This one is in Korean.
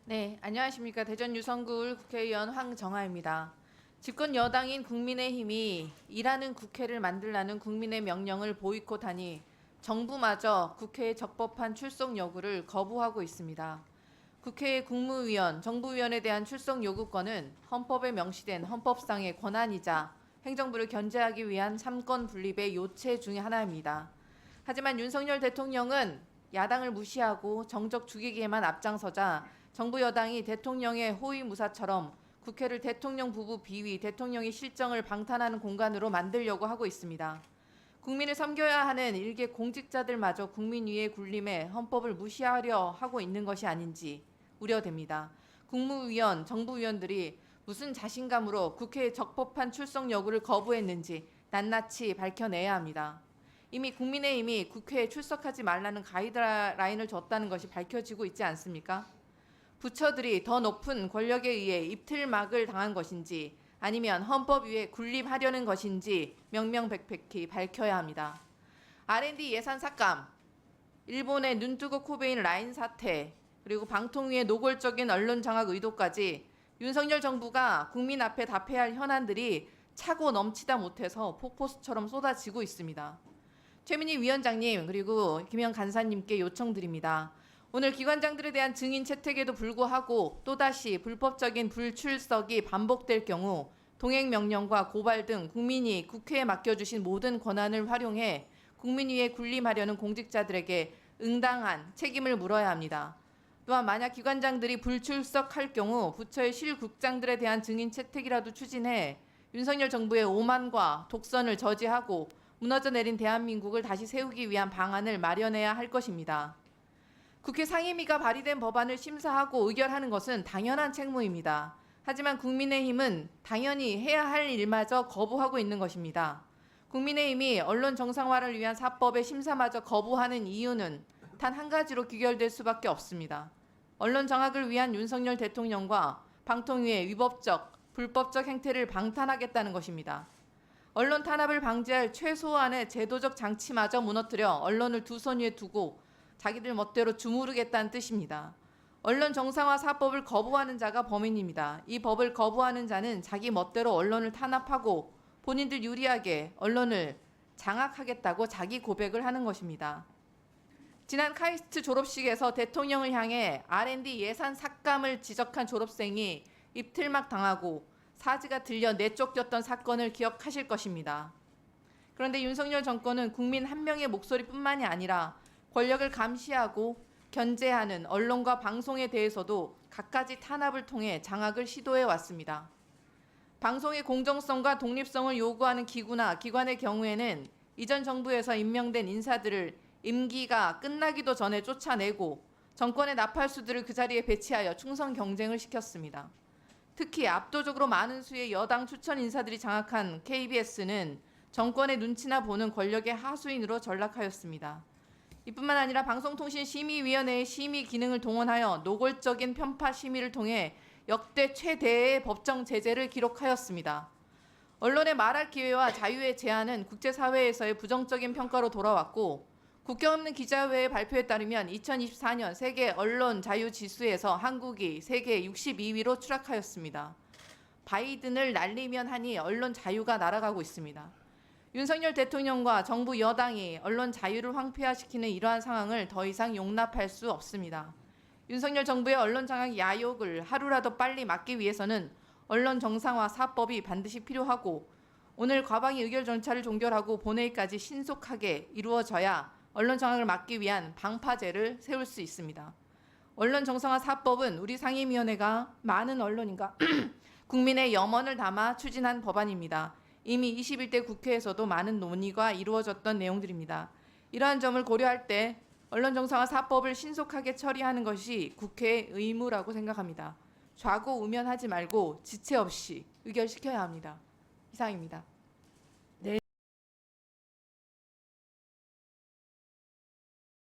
네, 안녕하십니까. 대전 유성구을 국회의원 황정아입니다. 집권 여당인 국민의힘이 일하는 국회를 만들라는 국민의 명령을 보이콧하니 정부마저 국회에 적법한 출석 요구를 거부하고 있습니다. 국회의 국무위원, 정부위원에 대한 출석 요구권은 헌법에 명시된 헌법상의 권한이자 행정부를 견제하기 위한 삼권 분립의 요체 중의 하나입니다. 하지만 윤석열 대통령은 야당을 무시하고 정적 죽이기에만 앞장서자 정부 여당이 대통령의 호위무사처럼 국회를 대통령 부부 비위, 대통령의 실정을 방탄하는 공간으로 만들려고 하고 있습니다. 국민을 섬겨야 하는 일개 공직자들마저 국민 위에 굴림해 헌법을 무시하려 하고 있는 것이 아닌지 우려됩니다. 국무위원, 정부위원들이 무슨 자신감으로 국회에 적법한 출석 요구를 거부했는지 낱낱이 밝혀내야 합니다. 이미 국민의힘이 국회에 출석하지 말라는 가이드라인을 줬다는 것이 밝혀지고 있지 않습니까? 부처들이 더 높은 권력에 의해 입틀막을 당한 것인지 아니면 헌법 위에 군립하려는 것인지 명명백백히 밝혀야 합니다. R&D 예산 삭감, 일본의 눈뜨고 코베인 라인 사태, 그리고 방통위의 노골적인 언론 장악 의도까지 윤석열 정부가 국민 앞에 답해야 할 현안들이 차고 넘치다 못해서 폭포수처럼 쏟아지고 있습니다. 최민희 위원장님 그리고 김영 간사님께 요청드립니다. 오늘 기관장들에 대한 증인 채택에도 불구하고 또다시 불법적인 불출석이 반복될 경우 동행명령과 고발 등 국민이 국회에 맡겨주신 모든 권한을 활용해 국민 위에 군림하려는 공직자들에게 응당한 책임을 물어야 합니다. 또한 만약 기관장들이 불출석할 경우 부처의 실국장들에 대한 증인 채택이라도 추진해 윤석열 정부의 오만과 독선을 저지하고 무너져 내린 대한민국을 다시 세우기 위한 방안을 마련해야 할 것입니다. 국회 상임위가 발의된 법안을 심사하고 의결하는 것은 당연한 책무입니다. 하지만 국민의힘은 당연히 해야 할 일마저 거부하고 있는 것입니다. 국민의힘이 언론 정상화를 위한 사법의 심사마저 거부하는 이유는 단 한 가지로 귀결될 수밖에 없습니다. 언론 장악을 위한 윤석열 대통령과 방통위의 위법적, 불법적 행태를 방탄하겠다는 것입니다. 언론 탄압을 방지할 최소한의 제도적 장치마저 무너뜨려 언론을 두 손 위에 두고 자기들 멋대로 주무르겠다는 뜻입니다. 언론 정상화 사법을 거부하는 자가 범인입니다. 이 법을 거부하는 자는 자기 멋대로 언론을 탄압하고 본인들 유리하게 언론을 장악하겠다고 자기 고백을 하는 것입니다. 지난 카이스트 졸업식에서 대통령을 향해 R&D 예산 삭감을 지적한 졸업생이 입틀막 당하고 사지가 들려 내쫓겼던 사건을 기억하실 것입니다. 그런데 윤석열 정권은 국민 한 명의 목소리뿐만이 아니라 권력을 감시하고 견제하는 언론과 방송에 대해서도 갖가지 탄압을 통해 장악을 시도해 왔습니다. 방송의 공정성과 독립성을 요구하는 기구나 기관의 경우에는 이전 정부에서 임명된 인사들을 임기가 끝나기도 전에 쫓아내고 정권의 나팔수들을 그 자리에 배치하여 충성 경쟁을 시켰습니다. 특히 압도적으로 많은 수의 여당 추천 인사들이 장악한 KBS는 정권의 눈치나 보는 권력의 하수인으로 전락하였습니다. 이뿐만 아니라 방송통신심의위원회의 심의 기능을 동원하여 노골적인 편파 심의를 통해 역대 최대의 법정 제재를 기록하였습니다. 언론의 말할 기회와 자유의 제한은 국제사회에서의 부정적인 평가로 돌아왔고 국경 없는 기자회의 발표에 따르면 2024년 세계 언론 자유 지수에서 한국이 세계 62위로 추락하였습니다. 바이든을 날리면 하니 언론 자유가 날아가고 있습니다. 윤석열 대통령과 정부 여당이 언론 자유를 황폐화시키는 이러한 상황을 더 이상 용납할 수 없습니다. 윤석열 정부의 언론 장악 야욕을 하루라도 빨리 막기 위해서는 언론 정상화 사법이 반드시 필요하고 오늘 과방위 의결 절차를 종결하고 본회의까지 신속하게 이루어져야 언론 장악을 막기 위한 방파제를 세울 수 있습니다. 언론 정상화 사법은 우리 상임위원회가 많은 언론인과 국민의 염원을 담아 추진한 법안입니다. 이미 21대 국회에서도 많은 논의가 이루어졌던 내용들입니다. 이러한 점을 고려할 때 언론 정상화 사법을 신속하게 처리하는 것이 국회의 의무라고 생각합니다. 좌고우면하지 말고 지체 없이 의결시켜야 합니다. 이상입니다.